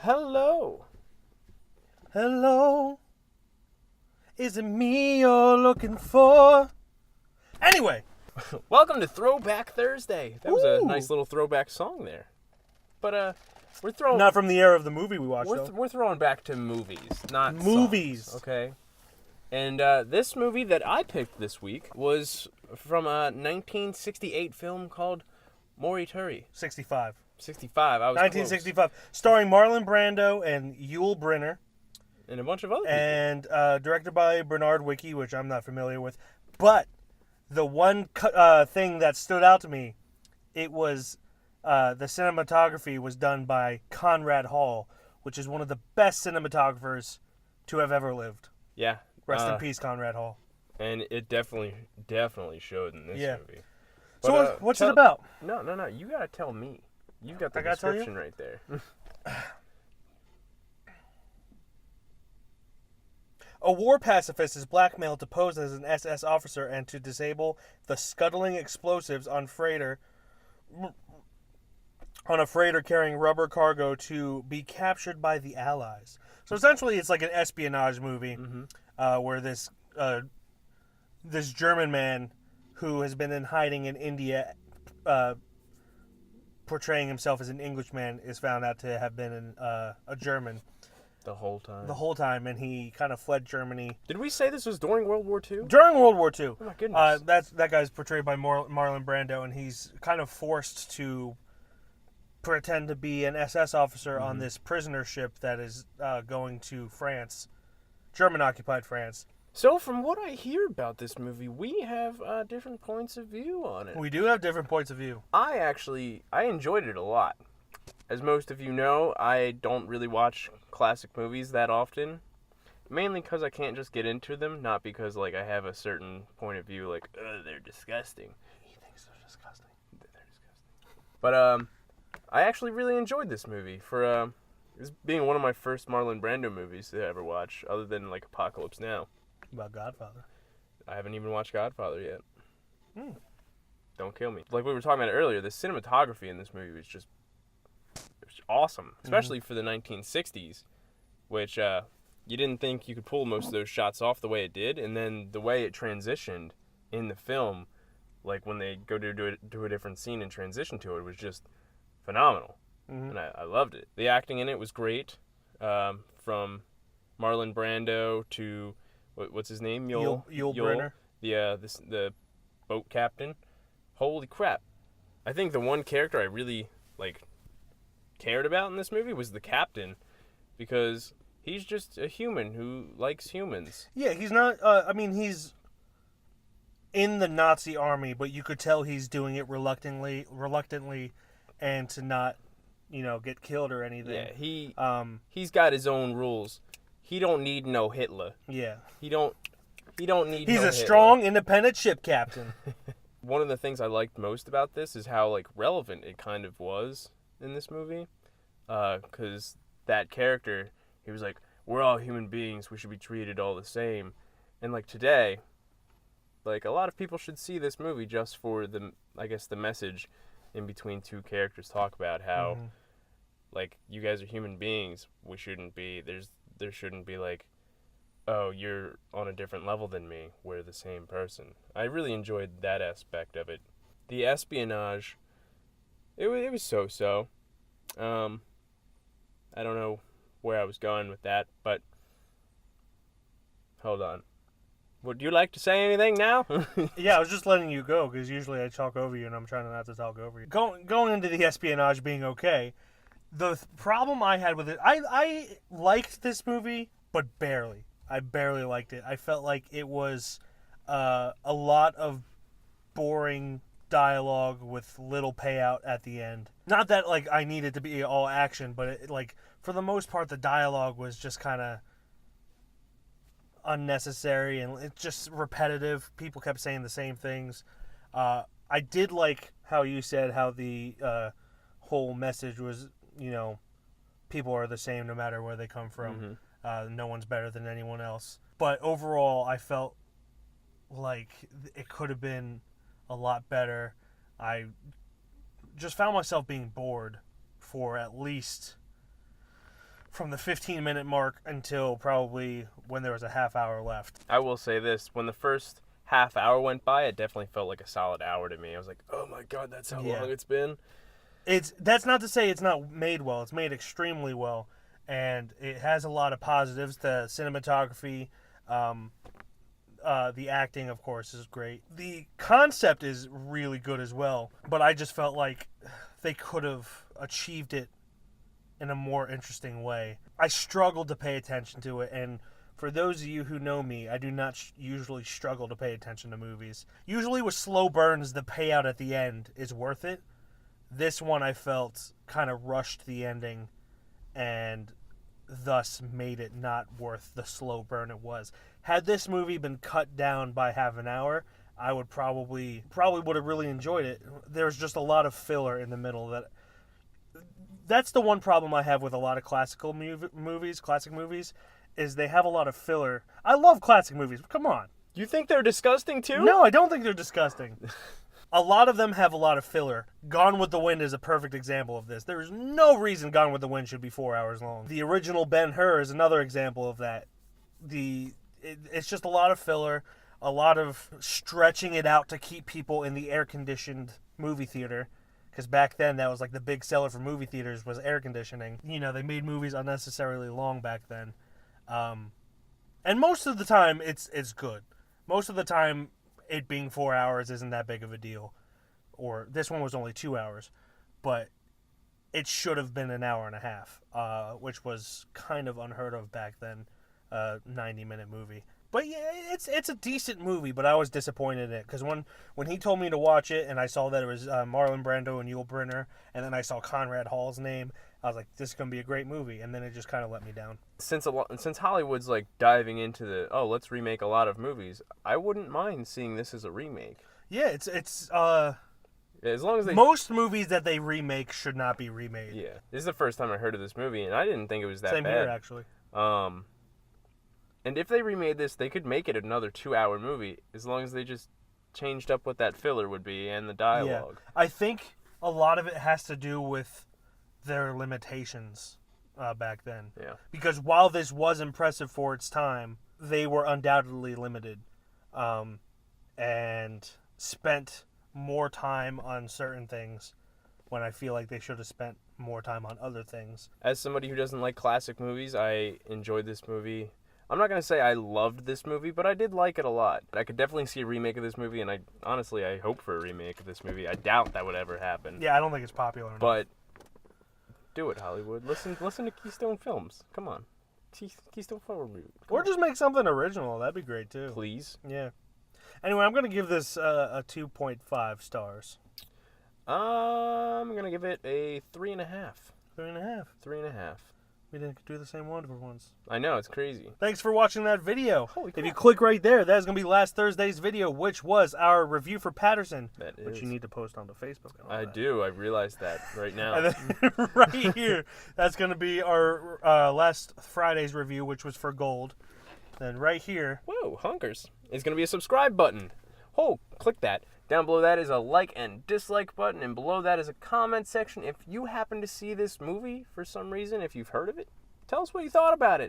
Hello. Hello, is it me you're looking for? Anyway, Welcome to Throwback Thursday. That was a Ooh. nice little throwback song there. But we're throwing not from the era of the movie we watched, though. we're throwing back to movies, not Movies. songs, okay? And this movie that I picked this week was from a 1968 film called Morituri. 65. 65. I was 1965. Starring Marlon Brando and Brynner. And a bunch of other people. And directed by Bernard Wicki, which I'm not familiar with. But the one thing that stood out to me, it was the cinematography was done by Conrad Hall, which is one of the best cinematographers to have ever lived. Yeah. Rest in peace, Conrad Hall. And it definitely showed in this movie. So But, what's it about? No. You gotta tell me. You've got the I gotta tell you? description right there. A war pacifist is blackmailed to pose as an SS officer and to disable the scuttling explosives on a freighter carrying rubber cargo to be captured by the Allies. So essentially, it's like an espionage movie where this German man who has been in hiding in India, portraying himself as an Englishman, is found out to have been a German. The whole time. And he kind of fled Germany. Did we say this was during World War II? During World War II. Oh my goodness. That guy's portrayed by Marlon Brando, and he's kind of forced to pretend to be an SS officer on this prisoner ship that is going to France, German-occupied France. So from what I hear about this movie, we have different points of view on it. We do have different points of view. I enjoyed it a lot. As most of you know, I don't really watch classic movies that often. Mainly because I can't just get into them, not because I have a certain point of view they're disgusting. He thinks they're disgusting. They're disgusting. But I actually really enjoyed this movie for this being one of my first Marlon Brando movies that I ever watched, other than Apocalypse Now. About Godfather. I haven't even watched Godfather yet. Don't kill me. Like we were talking about earlier, the cinematography in this movie was just awesome, especially for the 1960s, which you didn't think you could pull most of those shots off the way it did, and then the way it transitioned in the film, like when they go to do a different scene and transition to it, was just phenomenal, and I loved it. The acting in it was great, from Marlon Brando to what's his name, Yul Brynner, the boat captain. Holy crap! I think the one character I really cared about in this movie was the captain, because he's just a human who likes humans. Yeah, he's not. He's in the Nazi army, but you could tell he's doing it reluctantly, and to not, get killed or anything. Yeah, he's got his own rules. He don't need no Hitler. Yeah, he don't need. He's no a strong, independent ship captain. One of the things I liked most about this is how relevant it kind of was in this movie, because that character, he was like, we're all human beings, we should be treated all the same. And today, a lot of people should see this movie just for the message in between two characters talk about how you guys are human beings, we shouldn't be, there shouldn't be oh, you're on a different level than me, we're the same person. I really enjoyed that aspect of it. The espionage, it was so-so. I don't know where I was going with that, but hold on. Would you like to say anything now? Yeah, I was just letting you go, because usually I talk over you, and I'm trying not to talk over you. Going into the espionage being okay, the problem I had with it, I liked this movie, but barely. I barely liked it. I felt like it was a lot of boring dialogue with little payout at the end. Not that I needed to be all action, but it, for the most part the dialogue was just kind of unnecessary and it's just repetitive. People kept saying the same things. I did like how you said how the whole message was, people are the same no matter where they come from. No one's better than anyone else. But overall, I felt like it could have been a lot better. I just found myself being bored for at least from the 15-minute mark until probably when there was a half hour left. I will say this: when the first half hour went by, it definitely felt like a solid hour to me. I was like, "Oh my god, that's how long it's been." That's not to say it's not made well. It's made extremely well, and it has a lot of positives. The cinematography, the acting, of course, is great. The concept is really good as well, but I just felt like they could have achieved it in a more interesting way. I struggled to pay attention to it, and for those of you who know me, I do not usually struggle to pay attention to movies. Usually with slow burns, the payout at the end is worth it. This one I felt kind of rushed the ending and thus made it not worth the slow burn it was. Had this movie been cut down by half an hour, I would probably would have really enjoyed it. There's just a lot of filler in the middle. That's the one problem I have with a lot of classic movies, is they have a lot of filler. I love classic movies, but come on. You think they're disgusting too? No, I don't think they're disgusting. A lot of them have a lot of filler. Gone with the Wind is a perfect example of this. There is no reason Gone with the Wind should be 4 hours long. The original Ben-Hur is another example of that. It's just a lot of filler, a lot of stretching it out to keep people in the air-conditioned movie theater. Because back then, that was like the big seller for movie theaters was air conditioning. You know, they made movies unnecessarily long back then. And most of the time, it's good. Most of the time, it being 4 hours isn't that big of a deal. Or this one was only 2 hours. But it should have been an hour and a half, which was kind of unheard of back then, 90-minute movie. But yeah, it's a decent movie, but I was disappointed in it. Because when he told me to watch it, and I saw that it was Marlon Brando and Brynner, and then I saw Conrad Hall's name, I was like, this is going to be a great movie. And then it just kind of let me down. Since Hollywood's like diving into let's remake a lot of movies, I wouldn't mind seeing this as a remake. Yeah, it's as long as most movies that they remake should not be remade. Yeah, this is the first time I heard of this movie, and I didn't think it was that bad. Same here, actually. And if they remade this, they could make it another 2-hour movie, as long as they just changed up what that filler would be and the dialogue. Yeah. I think a lot of it has to do with their limitations back then. Yeah. Because while this was impressive for its time, they were undoubtedly limited, and spent more time on certain things when I feel like they should have spent more time on other things. As somebody who doesn't like classic movies, I enjoyed this movie. I'm not going to say I loved this movie, but I did like it a lot. I could definitely see a remake of this movie, and I hope for a remake of this movie. I doubt that would ever happen. Yeah, I don't think it's popular enough. But do it, Hollywood. Listen to Keystone Films. Come on. Keystone Forward. Or just make something original. That'd be great, too. Please. Yeah. Anyway, I'm going to give this a 2.5 stars. I'm going to give it a 3.5. 3.5. 3.5. We didn't do the same one for once. I know, it's crazy. Thanks for watching that video. Holy crap. If you click right there, that's going to be last Thursday's video, which was our review for Patterson. That is. Which you need to post onto Facebook. And all I that. do. I realized that right now. And then right here, that's going to be our last Friday's review, which was for gold. Then right here. Whoa, hunkers. It's going to be a subscribe button. Oh, click that. Down below that is a like and dislike button, and below that is a comment section. If you happen to see this movie for some reason, if you've heard of it, tell us what you thought about it.